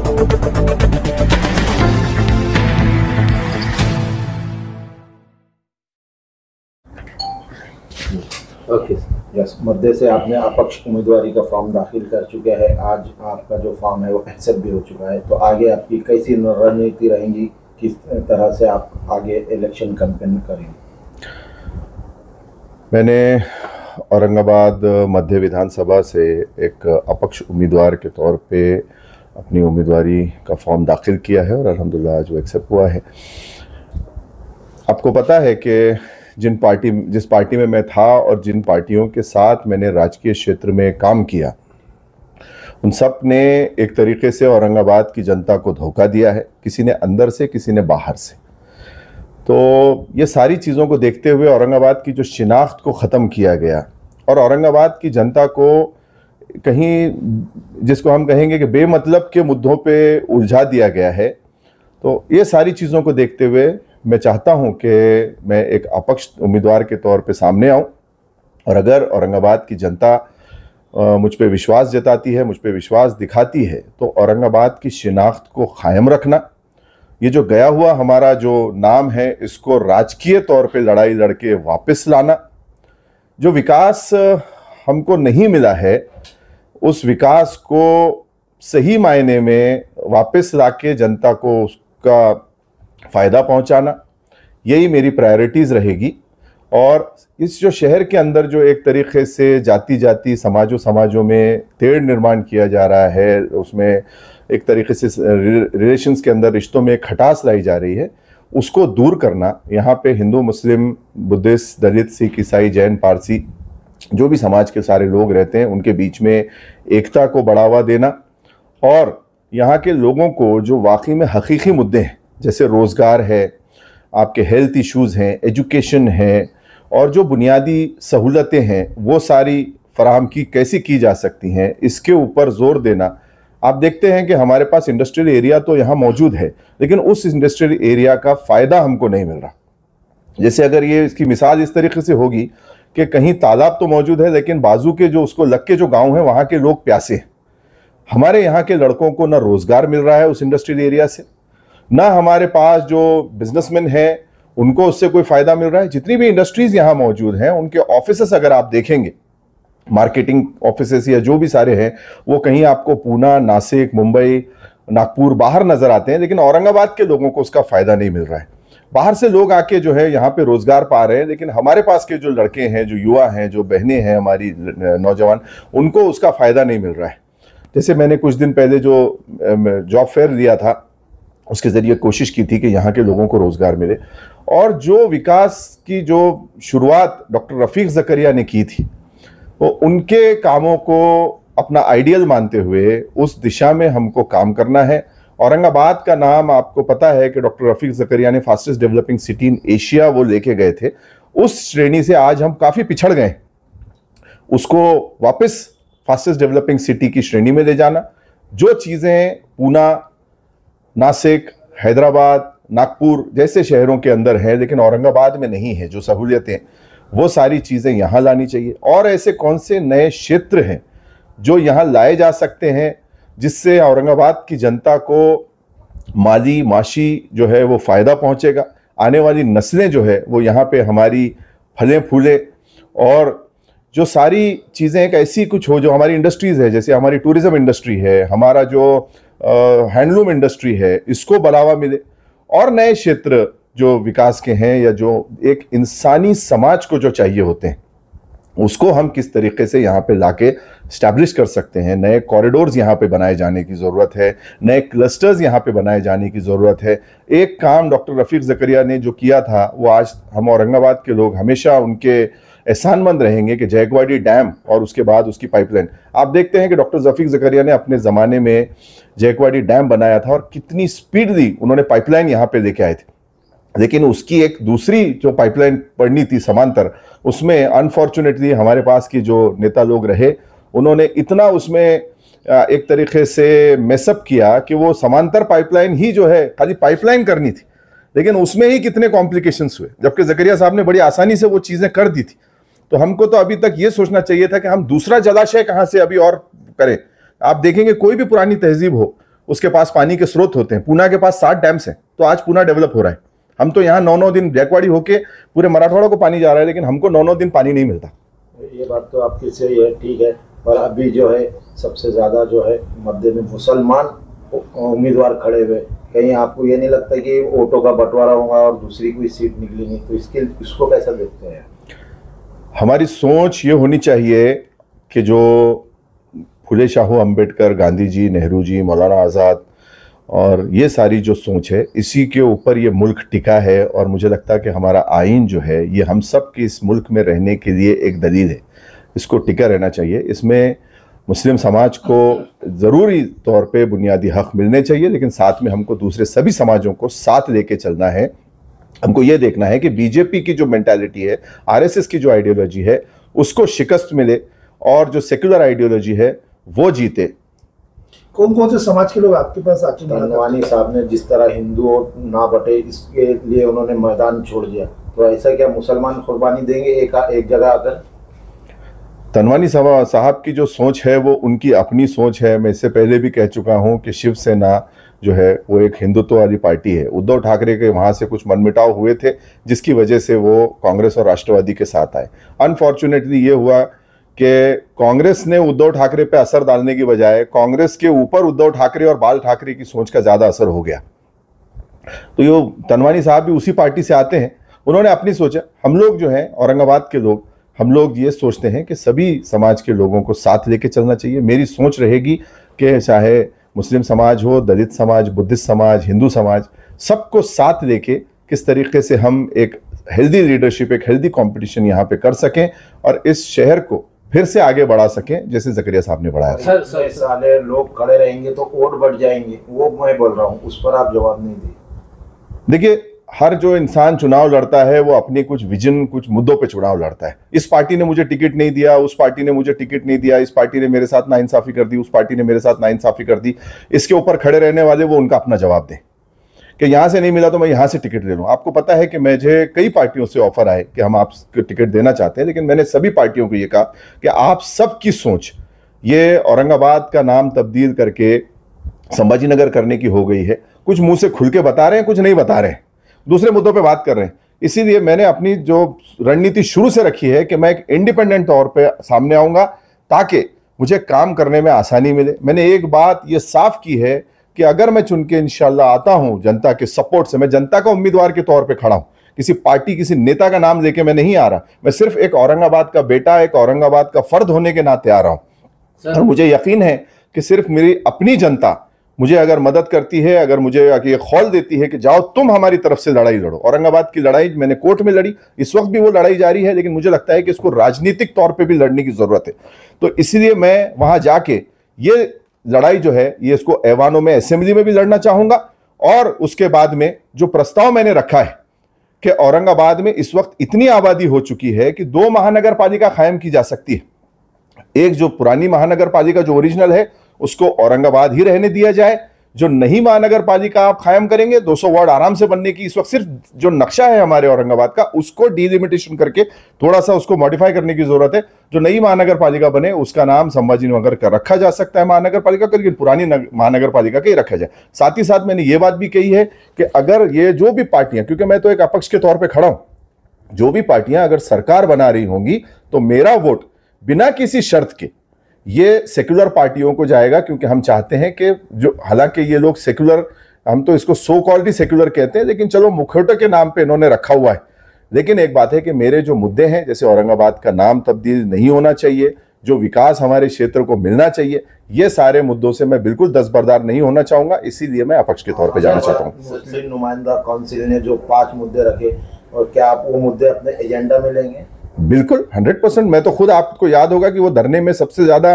Okay yes, मध्य से आपने अपक्ष उम्मीदवारी का फॉर्म दाखिल कर चुके हैं। आज आपका जो फॉर्म है वो एक्सेप्ट भी हो चुका है, तो आगे आपकी कैसी रणनीति रहेंगी, किस तरह से आप आगे इलेक्शन कैंपेन करेंगे? मैंने औरंगाबाद मध्य विधानसभा से एक अपक्ष उम्मीदवार के तौर पे अपनी उम्मीदवारी का फॉर्म दाखिल किया है और अल्हम्दुलिल्लाह आज वो एक्सेप्ट हुआ है। आपको पता है कि जिस पार्टी में मैं था और जिन पार्टियों के साथ मैंने राजकीय क्षेत्र में काम किया, उन सब ने एक तरीके से औरंगाबाद की जनता को धोखा दिया है, किसी ने अंदर से, किसी ने बाहर से। तो ये सारी चीज़ों को देखते हुए औरंगाबाद की जो शिनाख्त को ख़त्म किया गया और औरंगाबाद की जनता को कहीं, जिसको हम कहेंगे कि बेमतलब के मुद्दों पे उलझा दिया गया है, तो ये सारी चीज़ों को देखते हुए मैं चाहता हूं कि मैं एक अपक्ष उम्मीदवार के तौर पे सामने आऊं और अगर औरंगाबाद की जनता मुझ पे विश्वास जताती है, मुझ पे विश्वास दिखाती है, तो औरंगाबाद की शिनाख्त को कायम रखना, ये जो गया हुआ हमारा जो नाम है इसको राजकीय तौर पे लड़ाई लड़के वापस लाना, जो विकास हमको नहीं मिला है उस विकास को सही मायने में वापस लाके जनता को उसका फ़ायदा पहुंचाना, यही मेरी प्रायोरिटीज़ रहेगी। और इस जो शहर के अंदर जो एक तरीके से जाति समाजों में तेड़ निर्माण किया जा रहा है, उसमें एक तरीके से रिलेशंस के अंदर रिश्तों में खटास लाई जा रही है, उसको दूर करना। यहाँ पे हिंदू, मुस्लिम, बुद्धिस्ट, दलित, सिख, ईसाई, जैन, पारसी, जो भी समाज के सारे लोग रहते हैं, उनके बीच में एकता को बढ़ावा देना और यहाँ के लोगों को जो वाकई में हकीकी मुद्दे हैं, जैसे रोज़गार है, आपके हेल्थ इश्यूज़ हैं, एजुकेशन है और जो बुनियादी सहूलतें हैं, वो सारी फराहम कैसी की जा सकती हैं, इसके ऊपर ज़ोर देना। आप देखते हैं कि हमारे पास इंडस्ट्रियल एरिया तो यहाँ मौजूद है, लेकिन उस इंडस्ट्रियल एरिया का फ़ायदा हमको नहीं मिल रहा। जैसे अगर ये इसकी मिसाल इस तरीके से होगी कि कहीं तालाब तो मौजूद है, लेकिन बाजू के जो उसको लग के जो गाँव हैं, वहाँ के लोग प्यासे हैं। हमारे यहाँ के लड़कों को ना रोज़गार मिल रहा है उस इंडस्ट्रियल एरिया से, ना हमारे पास जो बिजनेसमैन हैं उनको उससे कोई फ़ायदा मिल रहा है। जितनी भी इंडस्ट्रीज़ यहाँ मौजूद हैं, उनके ऑफिसेस अगर आप देखेंगे, मार्केटिंग ऑफिसेस या जो भी सारे हैं, वो कहीं आपको पूना, नासिक, मुंबई, नागपुर बाहर नज़र आते हैं, लेकिन औरंगाबाद के लोगों को उसका फ़ायदा नहीं मिल रहा है। बाहर से लोग आके जो है यहाँ पे रोज़गार पा रहे हैं, लेकिन हमारे पास के जो लड़के हैं, जो युवा हैं, जो बहनें हैं, हमारी नौजवान, उनको उसका फ़ायदा नहीं मिल रहा है। जैसे मैंने कुछ दिन पहले जो जॉब फेयर लिया था, उसके ज़रिए कोशिश की थी कि यहाँ के लोगों को रोज़गार मिले, और जो विकास की जो शुरुआत डॉक्टर रफ़ीक ज़करिया ने की थी, वो उनके कामों को अपना आइडियल मानते हुए उस दिशा में हमको काम करना है। औरंगाबाद का नाम आपको पता है कि डॉक्टर रफ़ीक ज़करिया ने fastest developing city in Asia वो लेके गए थे। उस श्रेणी से आज हम काफ़ी पिछड़ गए, उसको वापस फास्टेस्ट डेवलपिंग सिटी की श्रेणी में ले जाना। जो चीज़ें पूना, नासिक, हैदराबाद, नागपुर जैसे शहरों के अंदर है लेकिन औरंगाबाद में नहीं है, जो सहूलियतें, वो सारी चीज़ें यहाँ लानी चाहिए। और ऐसे कौन से नए क्षेत्र हैं जो यहाँ लाए जा सकते हैं जिससे औरंगाबाद की जनता को माली माशी जो है वो फ़ायदा पहुँचेगा, आने वाली नस्लें जो है वो यहाँ पे हमारी फलें फूले, और जो सारी चीज़ें एक ऐसी कुछ हो जो हमारी इंडस्ट्रीज़ है, जैसे हमारी टूरिज़्म इंडस्ट्री है, हमारा जो हैंडलूम इंडस्ट्री है, इसको बढ़ावा मिले। और नए क्षेत्र जो विकास के हैं या जो एक इंसानी समाज को जो चाहिए होते हैं, उसको हम किस तरीके से यहाँ पे लाके स्टैब्लिश कर सकते हैं। नए कॉरिडोर्स यहाँ पे बनाए जाने की ज़रूरत है, नए क्लस्टर्स यहाँ पे बनाए जाने की ज़रूरत है। एक काम डॉक्टर रफ़ीक ज़करिया ने जो किया था, वो आज हम औरंगाबाद के लोग हमेशा उनके एहसानमंद रहेंगे कि जैकवाडी डैम और उसके बाद उसकी पाइपलाइन। आप देखते हैं कि डॉक्टर रफ़ीक ज़करिया ने अपने ज़माने में जैकवाडी डैम बनाया था और कितनी स्पीडली उन्होंने पाइपलाइन यहाँ पे लेके आए थे, लेकिन उसकी एक दूसरी जो पाइपलाइन पड़नी थी समांतर, उसमें अनफॉर्चुनेटली हमारे पास की जो नेता लोग रहे, उन्होंने इतना उसमें एक तरीके से मेसअप किया कि वो समांतर पाइपलाइन ही जो है खाली पाइपलाइन करनी थी, लेकिन उसमें ही कितने कॉम्प्लिकेशंस हुए, जबकि ज़करिया साहब ने बड़ी आसानी से वो चीज़ें कर दी थी। तो हमको तो अभी तक ये सोचना चाहिए था कि हम दूसरा जलाशय कहाँ से अभी और करें। आप देखेंगे कोई भी पुरानी तहजीब हो, उसके पास पानी के स्रोत होते हैं। पूना के पास 7 डैम्स हैं, तो आज पूना डेवलप हो रहा है। हम तो यहाँ 9-9 दिन ब्रैकवाड़ी होके पूरे मराठवाड़ा को पानी जा रहा है, लेकिन हमको 9-9 दिन पानी नहीं मिलता। ये बात तो आपकी सही है, ठीक है, पर अभी जो है सबसे ज़्यादा जो है मध्य में मुसलमान उम्मीदवार खड़े हुए, कहीं आपको ये नहीं लगता कि वोटों का बंटवारा होगा और दूसरी कोई सीट निकलेगी? तो इसको कैसा देखते हैं? हमारी सोच ये होनी चाहिए कि जो फुले शाहू अम्बेडकर, गांधी जी, नेहरू जी, मौलाना आज़ाद और ये सारी जो सोच है, इसी के ऊपर ये मुल्क टिका है। और मुझे लगता है कि हमारा आइन जो है ये हम सब के इस मुल्क में रहने के लिए एक दलील है, इसको टिका रहना चाहिए। इसमें मुस्लिम समाज को ज़रूरी तौर पे बुनियादी हक मिलने चाहिए, लेकिन साथ में हमको दूसरे सभी समाजों को साथ लेके चलना है। हमको ये देखना है कि बीजेपी की जो मेंटालिटी है, आरएसएस की जो आइडियोलॉजी है, उसको शिकस्त मिले और जो सेक्युलर आइडियोलॉजी है वो जीते। कौन कौन से समाज के लोग आपके पास आके तनवानी साहब ने जिस तरह हिंदू ना बटे इसके लिए उन्होंने मैदान छोड़ दिया, तो ऐसा क्या मुसलमान कुर्बानी देंगे एक जगह आकर? तनवानी साहब की जो सोच है वो उनकी अपनी सोच है। मैं इससे पहले भी कह चुका हूं कि शिवसेना जो है वो एक हिंदुत्व वाली पार्टी है। उद्धव ठाकरे के वहाँ से कुछ मनमुटाव हुए थे, जिसकी वजह से वो कांग्रेस और राष्ट्रवादी के साथ आए। अनफॉर्चुनेटली ये हुआ कि कांग्रेस ने उद्धव ठाकरे पे असर डालने की बजाय कांग्रेस के ऊपर उद्धव ठाकरे और बाल ठाकरे की सोच का ज़्यादा असर हो गया। तो ये तनवानी साहब भी उसी पार्टी से आते हैं, उन्होंने अपनी सोचा। हम लोग जो हैं औरंगाबाद के लोग, हम लोग ये सोचते हैं कि सभी समाज के लोगों को साथ लेके चलना चाहिए। मेरी सोच रहेगी कि चाहे मुस्लिम समाज हो, दलित समाज, बुद्धिस्ट समाज, हिंदू समाज, सबको साथ लेके किस तरीके से हम एक हेल्दी लीडरशिप, एक हेल्दी कंपटीशन यहाँ पे कर सकें और इस शहर को फिर से आगे बढ़ा सकें, जैसे जकरिया साहब ने बढ़ाया। सर साले लोग खड़े रहेंगे तो वोट बढ़ जाएंगे, वो मैं बोल रहा हूँ, उस पर आप जवाब नहीं दिए। देखिए, हर जो इंसान चुनाव लड़ता है वो अपने कुछ विजन, कुछ मुद्दों पे चुनाव लड़ता है। इस पार्टी ने मुझे टिकट नहीं दिया, उस पार्टी ने मुझे टिकट नहीं दिया, इस पार्टी ने मेरे साथ नाइंसाफी कर दी, उस पार्टी ने मेरे साथ नाइंसाफी कर दी। इसके ऊपर खड़े रहने वाले वो उनका अपना जवाब दें कि यहाँ से नहीं मिला तो मैं यहाँ से टिकट ले लूँ। आपको पता है कि मुझे कई पार्टियों से ऑफर आए कि हम आपको टिकट देना चाहते हैं, लेकिन मैंने सभी पार्टियों को ये कहा कि आप सबकी सोच ये औरंगाबाद का नाम तब्दील करके संभाजी नगर करने की हो गई है। कुछ मुंह से खुल के बता रहे हैं, कुछ नहीं बता रहे हैं, दूसरे मुद्दों पे बात कर रहे हैं। इसीलिए मैंने अपनी जो रणनीति शुरू से रखी है कि मैं एक इंडिपेंडेंट तौर पे सामने आऊंगा ताकि मुझे काम करने में आसानी मिले। मैंने एक बात ये साफ की है कि अगर मैं चुन के इंशाल्लाह आता हूं जनता के सपोर्ट से, मैं जनता का उम्मीदवार के तौर पे खड़ा हूं, किसी पार्टी, किसी नेता का नाम लेके मैं नहीं आ रहा। मैं सिर्फ एक औरंगाबाद का बेटा, एक औरंगाबाद का फर्द होने के नाते आ रहा हूं। और मुझे यकीन है कि सिर्फ मेरी अपनी जनता मुझे अगर मदद करती है, अगर मुझे ये खौल देती है कि जाओ तुम हमारी तरफ से लड़ाई लड़ो। औरंगाबाद की लड़ाई मैंने कोर्ट में लड़ी, इस वक्त भी वो लड़ाई जारी है, लेकिन मुझे लगता है कि इसको राजनीतिक तौर पे भी लड़ने की जरूरत है। तो इसलिए मैं वहां जाके ये लड़ाई जो है ये इसको ऐवानों में, असेंबली में भी लड़ना चाहूंगा। और उसके बाद में जो प्रस्ताव मैंने रखा है कि औरंगाबाद में इस वक्त इतनी आबादी हो चुकी है कि 2 महानगर पालिका कायम की जा सकती है। एक जो पुरानी महानगर पालिका जो ओरिजिनल है उसको औरंगाबाद ही रहने दिया जाए, जो नई महानगर पालिका आप कायम करेंगे 200 वार्ड आराम से बनने की, इस वक्त सिर्फ जो नक्शा है हमारे औरंगाबाद का उसको डिलिमिटेशन करके थोड़ा सा उसको मॉडिफाई करने की जरूरत है। जो नई महानगर पालिका बने उसका नाम संभाजी नगर का रखा जा सकता है महानगर पालिका का, लेकिन पुरानी महानगर पालिका का ही रखा जाए। साथ ही साथ मैंने ये बात भी कही है कि अगर ये जो भी पार्टियां, क्योंकि मैं तो एक अपक्ष के तौर पर खड़ा हूं, जो भी पार्टियां अगर सरकार बना रही होंगी तो मेरा वोट बिना किसी शर्त के ये सेक्युलर पार्टियों को जाएगा, क्योंकि हम चाहते हैं कि जो, हालांकि ये लोग सेक्युलर, हम तो इसको सो कॉल्ड सेक्युलर कहते हैं, लेकिन चलो मुखौटे के नाम पे इन्होंने रखा हुआ है। लेकिन एक बात है कि मेरे जो मुद्दे हैं, जैसे औरंगाबाद का नाम तब्दील नहीं होना चाहिए, जो विकास हमारे क्षेत्र को मिलना चाहिए, ये सारे मुद्दों से मैं बिल्कुल दस्तबरदार नहीं होना चाहूंगा। इसीलिए मैं अपक्ष के तौर पर जाना चाहता हूँ। मुस्लिम नुमाइंदा काउंसिल ने जो 5 मुद्दे रखे, और क्या आप वो मुद्दे अपने एजेंडा में लेंगे? बिल्कुल 100%। मैं तो खुद, आपको याद होगा कि वो धरने में सबसे ज्यादा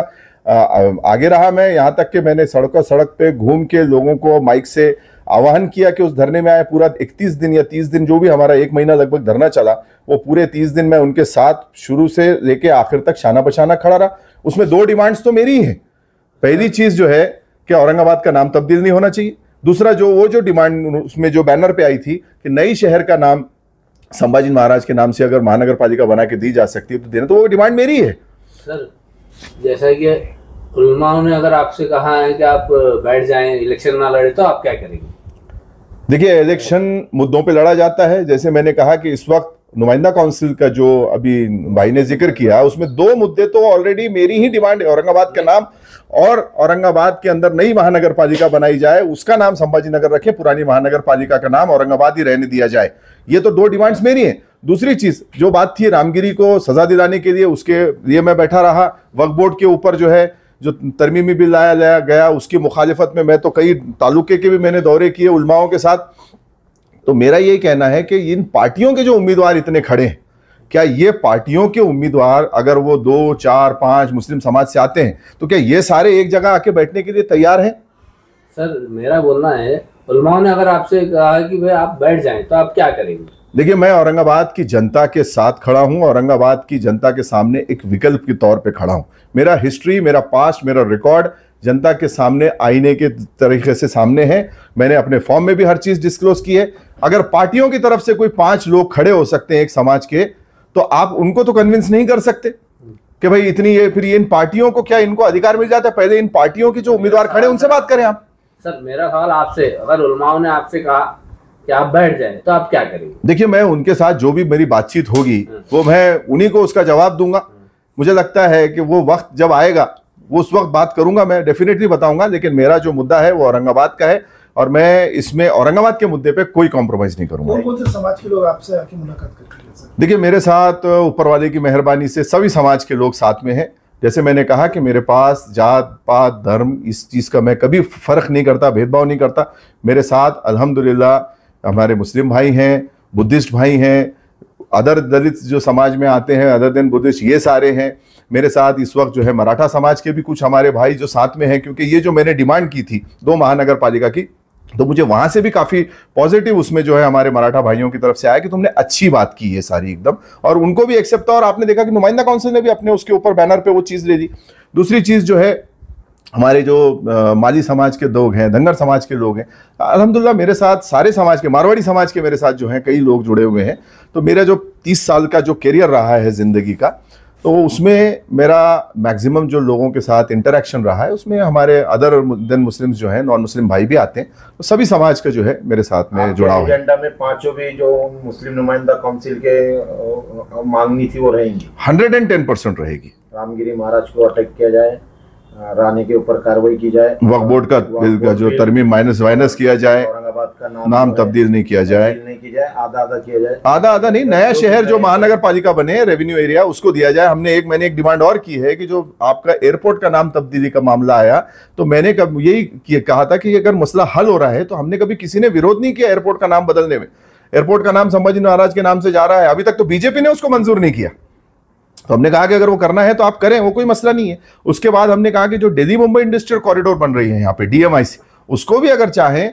आगे रहा। मैं यहाँ तक कि मैंने सड़क पे घूम के लोगों को माइक से आह्वान किया कि उस धरने में आए। पूरा 31 दिन या 30 दिन, जो भी हमारा 1 महीना लगभग धरना चला, वो पूरे 30 दिन मैं उनके साथ शुरू से लेके आखिर तक शाना बशाना खड़ा रहा। उसमें 2 डिमांड्स तो मेरी ही हैं। पहली चीज जो है कि औरंगाबाद का नाम तब्दील नहीं होना चाहिए। दूसरा जो डिमांड उसमें जो बैनर पे आई थी कि नई शहर का नाम संभाजी महाराज के नाम से अगर महानगर पालिका बना के दी जा सकती है तो देना, तो वो डिमांड मेरी है। सर, जैसा कि उलमाओं ने अगर आपसे कहा है कि आप बैठ जाएं, इलेक्शन ना लड़े, तो आप क्या करेंगे? देखिए, इलेक्शन मुद्दों पे लड़ा जाता है। जैसे मैंने कहा कि इस वक्त नुमाइंदा काउंसिल का जो अभी भाई ने जिक्र किया, उसमें 2 मुद्दे तो ऑलरेडी मेरी ही डिमांड है। औरंगाबाद का नाम और औरंगाबाद के अंदर नई महानगर पालिका बनाई जाए, उसका नाम संभाजी नगर रखें, पुरानी महानगर पालिका का नाम औरंगाबाद ही रहने दिया जाए। ये तो 2 डिमांड्स मेरी हैं। दूसरी चीज जो बात थी रामगिरी को सजा दिलाने के लिए, उसके लिए मैं बैठा रहा। वक्फ बोर्ड के ऊपर जो है जो तरमीमी बिल लाया गया, उसकी मुखालिफत में मैं तो कई तालुके के भी मैंने दौरे किए उलमाओं के साथ। तो मेरा यही कहना है कि इन पार्टियों के जो उम्मीदवार इतने खड़े हैं, क्या ये पार्टियों के उम्मीदवार अगर वो 2, 4, 5 मुस्लिम समाज से आते हैं तो क्या ये सारे एक जगह आके बैठने के लिए तैयार हैं? सर, मेरा बोलना है, उलमाओं ने अगर आपसे कहा कि भाई आप बैठ जाएं, तो आप क्या करेंगे? देखिए, मैं औरंगाबाद की जनता के साथ खड़ा हूं, औरंगाबाद की जनता के सामने एक विकल्प के तौर पे खड़ा हूं। मेरा हिस्ट्री, मेरा पास्ट, मेरा रिकॉर्ड जनता के सामने आईने के तरीके से सामने है। मैंने अपने फॉर्म में भी हर चीज डिस्क्लोज की है। अगर पार्टियों की तरफ से कोई 5 लोग खड़े हो सकते हैं एक समाज के, तो आप उनको तो कन्विंस नहीं कर सकते कि भाई इतनी ये, फिर ये इन पार्टियों को क्या इनको अधिकार मिल जाता है? पहले इन पार्टियों के जो उम्मीदवार खड़े उनसे बात करें आप। सर, मेरा सवाल आपसे, अगर उलमाओं ने आपसे कहा कि आप बैठ जाएं, तो आप क्या करेंगे? देखिए, मैं उनके साथ जो भी मेरी बातचीत होगी वो मैं उन्हीं को उसका जवाब दूंगा। मुझे लगता है कि वो वक्त जब आएगा वो उस वक्त बात करूंगा, मैं डेफिनेटली बताऊंगा। लेकिन मेरा जो मुद्दा है वो औरंगाबाद का है और मैं इसमें औरंगाबाद के मुद्दे पे कोई कॉम्प्रोमाइज नहीं करूंगा। कौन कौन से समाज के लोग आपसे आके मुलाकात करते हैं सर? देखिए, मेरे साथ ऊपर वाले की मेहरबानी से सभी समाज के लोग साथ में हैं। जैसे मैंने कहा कि मेरे पास जात पात धर्म इस चीज़ का मैं कभी फ़र्क नहीं करता, भेदभाव नहीं करता। मेरे साथ अल्हम्दुलिल्लाह हमारे मुस्लिम भाई हैं, बुद्धिस्ट भाई हैं, अदर दलित जो समाज में आते हैं, अदर देन बुद्धिस्ट, ये सारे हैं मेरे साथ। इस वक्त जो है मराठा समाज के भी कुछ हमारे भाई जो साथ में हैं, क्योंकि ये जो मैंने डिमांड की थी 2 महानगर पालिका की, तो मुझे वहां से भी काफी पॉजिटिव उसमें जो है हमारे मराठा भाइयों की तरफ से आया कि तुमने अच्छी बात की है सारी एकदम, और उनको भी एक्सेप्ट था। और आपने देखा कि नुमाइंदा काउंसिल ने भी अपने उसके ऊपर बैनर पे वो चीज ले ली। दूसरी चीज जो है, हमारे जो माली समाज के लोग हैं, धंगर समाज के लोग हैं, अल्हम्दुलिल्लाह मेरे साथ सारे समाज के, मारवाड़ी समाज के मेरे साथ जो हैं कई लोग जुड़े हुए हैं। तो मेरा जो 30 साल का जो कैरियर रहा है जिंदगी का, तो उसमें मेरा मैक्सिमम जो लोगों के साथ इंटरेक्शन रहा है, उसमें हमारे अदर देन मुस्लिम्स जो हैं, नॉन मुस्लिम भाई भी आते हैं। तो सभी समाज का जो है मेरे साथ में जुड़ाव है। एजेंडा में 5 भी जो मुस्लिम नुमाइंदा काउंसिल के मांगनी थी वो रहेंगी, 110% रहेगी। रामगिरी महाराज को अटैक किया जाए, रानी के ऊपर कार्रवाई की जाए, वक्फ बोर्ड का जो तरमीम माइनस किया जाए, औरंगाबाद का नाम तब्दील नहीं किया जाए, आधा आधा किया जाए, आधा नहीं, नया शहर जो महानगर पालिका बने, रेवेन्यू एरिया, उसको दिया जाए। मैंने एक डिमांड और की है कि जो आपका एयरपोर्ट का नाम तब्दीली का मामला आया, तो मैंने कब यही कहा था कि अगर मसला हल हो रहा है तो हमने कभी किसी ने विरोध नहीं किया एयरपोर्ट का नाम बदलने में। एयरपोर्ट का नाम संभाजी महाराज के नाम से जा रहा है, अभी तक तो बीजेपी ने उसको मंजूर नहीं किया। तो हमने कहा कि अगर वो करना है तो आप करें, वो कोई मसला नहीं है। उसके बाद हमने कहा कि जो दिल्ली मुंबई इंडस्ट्रियल कॉरिडोर बन रही है यहाँ पे DMIC, उसको भी अगर चाहें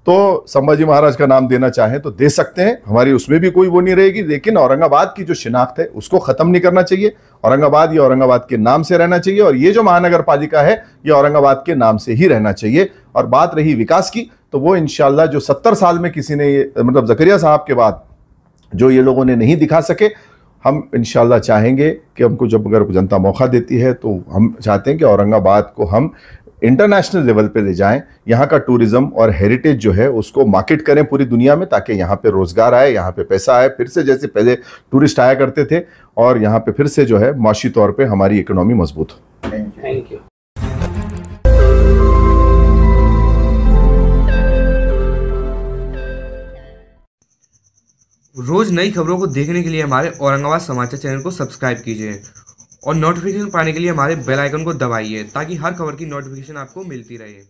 तो संभाजी महाराज का नाम देना चाहें तो दे सकते हैं, हमारी उसमें भी कोई वो नहीं रहेगी। लेकिन औरंगाबाद की जो शिनाख्त है उसको खत्म नहीं करना चाहिए। औरंगाबाद ये औरंगाबाद के नाम से रहना चाहिए, और ये जो महानगर पालिका है ये औरंगाबाद के नाम से ही रहना चाहिए। और बात रही विकास की, तो वो इंशाल्लाह जो 70 साल में किसी ने ये, मतलब जकरिया साहब के बाद जो ये लोगों ने नहीं दिखा सके, हम इंशाल्लाह चाहेंगे कि हमको जब अगर जनता मौका देती है तो हम चाहते हैं कि औरंगाबाद को हम इंटरनेशनल लेवल पे ले जाएं। यहाँ का टूरिज्म और हेरिटेज जो है उसको मार्केट करें पूरी दुनिया में, ताकि यहाँ पे रोजगार आए, यहाँ पे पैसा आए, फिर से जैसे पहले टूरिस्ट आया करते थे, और यहाँ पे फिर से जो है माशी तौर पे हमारी इकोनॉमी मजबूत हो। Thank you. रोज नई खबरों को देखने के लिए हमारे औरंगाबाद समाचार चैनल को सब्सक्राइब कीजिए और नोटिफिकेशन पाने के लिए हमारे बेल आइकन को दबाइए, ताकि हर खबर की नोटिफिकेशन आपको मिलती रहे।